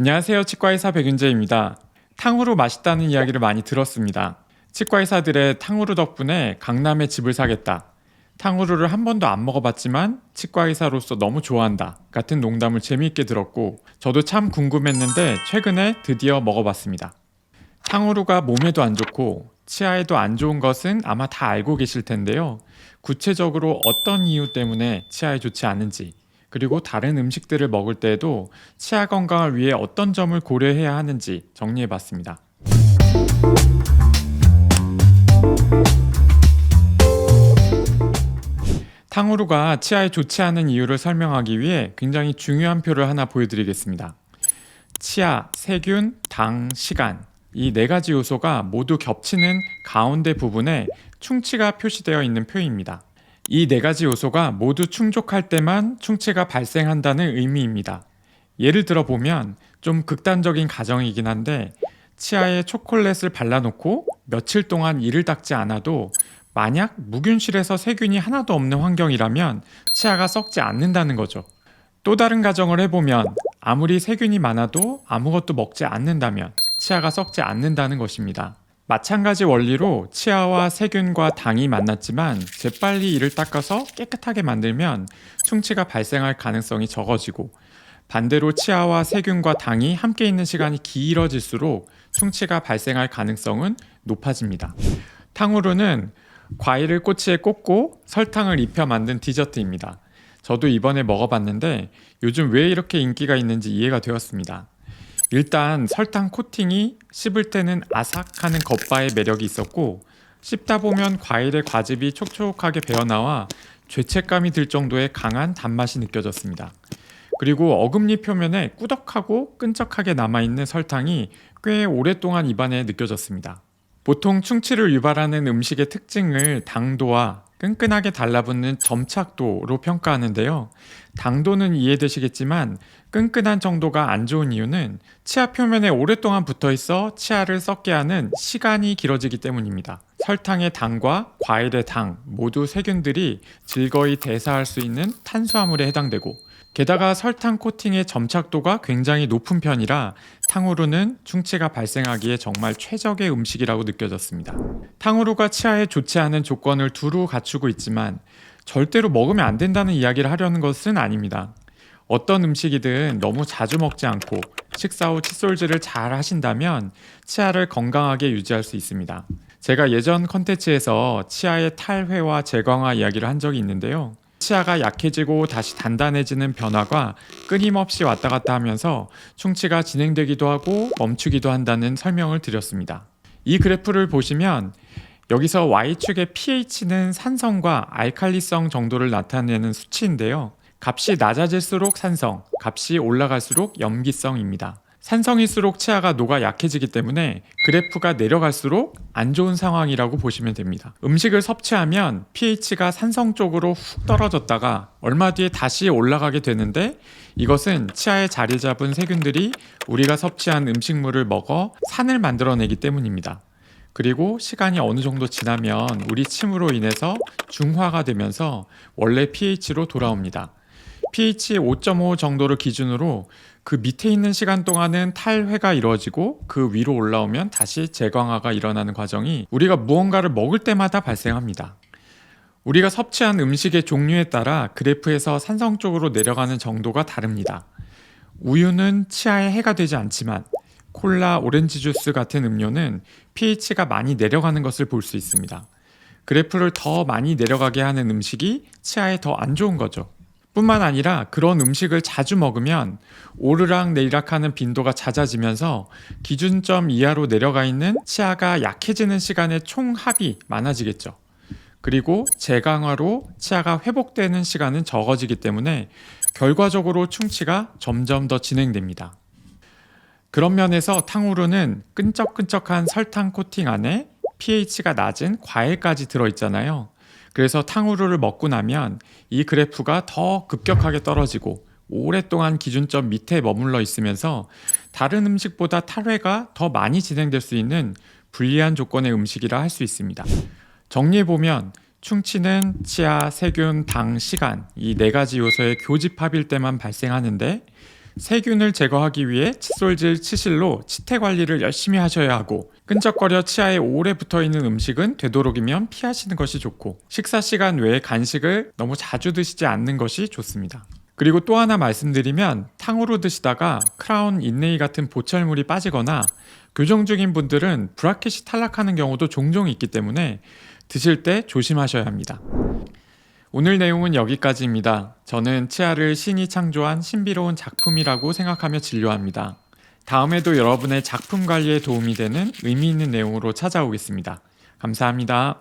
안녕하세요. 치과의사 백윤재입니다. 탕후루 맛있다는 이야기를 많이 들었습니다. 치과의사들의 탕후루 덕분에 강남에 집을 사겠다. 탕후루를 한 번도 안 먹어봤지만 치과의사로서 너무 좋아한다. 같은 농담을 재미있게 들었고 저도 참 궁금했는데 최근에 드디어 먹어봤습니다. 탕후루가 몸에도 안 좋고 치아에도 안 좋은 것은 아마 다 알고 계실 텐데요. 구체적으로 어떤 이유 때문에 치아에 좋지 않은지, 그리고 다른 음식들을 먹을 때에도 치아 건강을 위해 어떤 점을 고려해야 하는지 정리해 봤습니다. 탕후루가 치아에 좋지 않은 이유를 설명하기 위해 굉장히 중요한 표를 하나 보여드리겠습니다. 치아, 세균, 당, 시간, 이 네 가지 요소가 모두 겹치는 가운데 부분에 충치가 표시되어 있는 표입니다. 이 네 가지 요소가 모두 충족할 때만 충치가 발생한다는 의미입니다. 예를 들어 보면 좀 극단적인 가정이긴 한데 치아에 초콜릿을 발라놓고 며칠 동안 이를 닦지 않아도 만약 무균실에서 세균이 하나도 없는 환경이라면 치아가 썩지 않는다는 거죠. 또 다른 가정을 해보면 아무리 세균이 많아도 아무것도 먹지 않는다면 치아가 썩지 않는다는 것입니다. 마찬가지 원리로 치아와 세균과 당이 만났지만 재빨리 이를 닦아서 깨끗하게 만들면 충치가 발생할 가능성이 적어지고, 반대로 치아와 세균과 당이 함께 있는 시간이 길어질수록 충치가 발생할 가능성은 높아집니다. 탕후루는 과일을 꼬치에 꽂고 설탕을 입혀 만든 디저트입니다. 저도 이번에 먹어봤는데 요즘 왜 이렇게 인기가 있는지 이해가 되었습니다. 일단 설탕 코팅이 씹을 때는 아삭하는 겉바의 매력이 있었고, 씹다 보면 과일의 과즙이 촉촉하게 배어나와 죄책감이 들 정도의 강한 단맛이 느껴졌습니다. 그리고 어금니 표면에 꾸덕하고 끈적하게 남아있는 설탕이 꽤 오랫동안 입안에 느껴졌습니다. 보통 충치를 유발하는 음식의 특징을 당도와 끈끈하게 달라붙는 점착도로 평가하는데요. 당도는 이해되시겠지만 끈끈한 정도가 안 좋은 이유는 치아 표면에 오랫동안 붙어 있어 치아를 썩게 하는 시간이 길어지기 때문입니다. 설탕의 당과 과일의 당 모두 세균들이 즐거이 대사할 수 있는 탄수화물에 해당되고, 게다가 설탕 코팅의 점착도가 굉장히 높은 편이라 탕후루는 충치가 발생하기에 정말 최적의 음식이라고 느껴졌습니다. 탕후루가 치아에 좋지 않은 조건을 두루 갖추고 있지만 절대로 먹으면 안 된다는 이야기를 하려는 것은 아닙니다. 어떤 음식이든 너무 자주 먹지 않고 식사 후 칫솔질을 잘 하신다면 치아를 건강하게 유지할 수 있습니다. 제가 예전 컨텐츠에서 치아의 탈회와 재광화 이야기를 한 적이 있는데요. 치아가 약해지고 다시 단단해지는 변화가 끊임없이 왔다 갔다 하면서 충치가 진행되기도 하고 멈추기도 한다는 설명을 드렸습니다. 이 그래프를 보시면 여기서 Y축의 pH는 산성과 알칼리성 정도를 나타내는 수치인데요. 값이 낮아질수록 산성, 값이 올라갈수록 염기성입니다. 산성일수록 치아가 녹아 약해지기 때문에 그래프가 내려갈수록 안 좋은 상황이라고 보시면 됩니다. 음식을 섭취하면 pH가 산성 쪽으로 훅 떨어졌다가 얼마 뒤에 다시 올라가게 되는데, 이것은 치아에 자리 잡은 세균들이 우리가 섭취한 음식물을 먹어 산을 만들어내기 때문입니다. 그리고 시간이 어느 정도 지나면 우리 침으로 인해서 중화가 되면서 원래 pH로 돌아옵니다. pH 5.5 정도를 기준으로 그 밑에 있는 시간 동안은 탈회가 이루어지고 그 위로 올라오면 다시 재광화가 일어나는 과정이 우리가 무언가를 먹을 때마다 발생합니다. 우리가 섭취한 음식의 종류에 따라 그래프에서 산성 쪽으로 내려가는 정도가 다릅니다. 우유는 치아에 해가 되지 않지만 콜라, 오렌지 주스 같은 음료는 pH가 많이 내려가는 것을 볼 수 있습니다. 그래프를 더 많이 내려가게 하는 음식이 치아에 더 안 좋은 거죠. 뿐만 아니라 그런 음식을 자주 먹으면 오르락 내리락하는 빈도가 잦아지면서 기준점 이하로 내려가 있는 치아가 약해지는 시간의 총합이 많아지겠죠. 그리고 재강화로 치아가 회복되는 시간은 적어지기 때문에 결과적으로 충치가 점점 더 진행됩니다. 그런 면에서 탕후루는 끈적끈적한 설탕 코팅 안에 pH가 낮은 과일까지 들어있잖아요. 그래서 탕후루를 먹고 나면 이 그래프가 더 급격하게 떨어지고 오랫동안 기준점 밑에 머물러 있으면서 다른 음식보다 탈회가 더 많이 진행될 수 있는 불리한 조건의 음식이라 할 수 있습니다. 정리해보면 충치는 치아, 세균, 당, 시간 이 네 가지 요소의 교집합일 때만 발생하는데, 세균을 제거하기 위해 칫솔질 치실로 치태 관리를 열심히 하셔야 하고, 끈적거려 치아에 오래 붙어있는 음식은 되도록이면 피하시는 것이 좋고, 식사 시간 외에 간식을 너무 자주 드시지 않는 것이 좋습니다. 그리고 또 하나 말씀드리면, 탕후루 드시다가 크라운 인레이 같은 보철물이 빠지거나 교정 중인 분들은 브라켓이 탈락하는 경우도 종종 있기 때문에 드실 때 조심하셔야 합니다. 오늘 내용은 여기까지입니다. 저는 치아를 신이 창조한 신비로운 작품이라고 생각하며 진료합니다. 다음에도 여러분의 작품 관리에 도움이 되는 의미 있는 내용으로 찾아오겠습니다. 감사합니다.